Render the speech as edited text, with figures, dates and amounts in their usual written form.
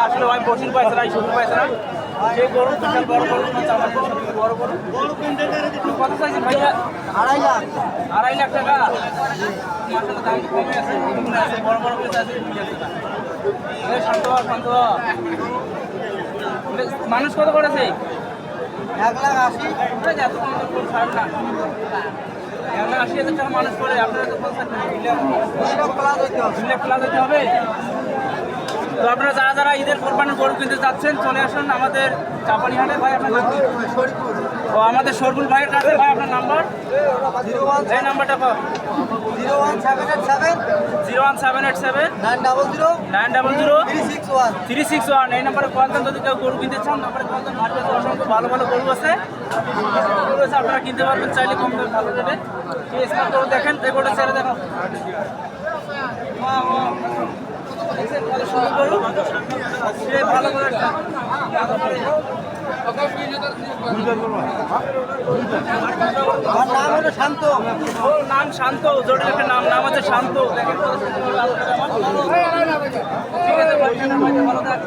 আসলে ভাই বসির পাইছে না শুরু পাইছে না সেই গরু বিশাল বড় গরু বড় গরু কত চাইছেন ভাইয়া 2.5 লাখ টাকা মাসাটা দাম কমে আছে বড় বড় করে চাইছে শান্ত শান্ত মানুষ কত করেছে 1,80,000 এত ছাড় না 1,80,000 টাকা মানুষ করে আপনারা তো 2 লাখ প্লাস হতে হবে। তো আপনারা যারা ঈদের কোরবানির গরু কিনতে যাচ্ছেন চলে আসুন আমাদের চাপানিহাটে। ভাই আপনার নাম ও আমাদের সরবুল ভাইয়ের কাছে। ভাই আপনার নাম্বার এই নাম্বারটা 01787 900 361 এই নাম্বারে কল দেন যদি কেউ গরু কিনতে চান। নাম্বারে কল দেন। মার্কেটে অসংখ্য ভালো ভালো গরু আছে আপনারা কিনতে পারবেন চাইলে কম দামে ভালো রেটে। এই স্মার্ট গরু দেখেন এই গরুটা ছেড়ে দেখো শান্ত নাম শান্ত জটিল একটা নাম আছে শান্ত। ঠিক আছে ভালো থাক।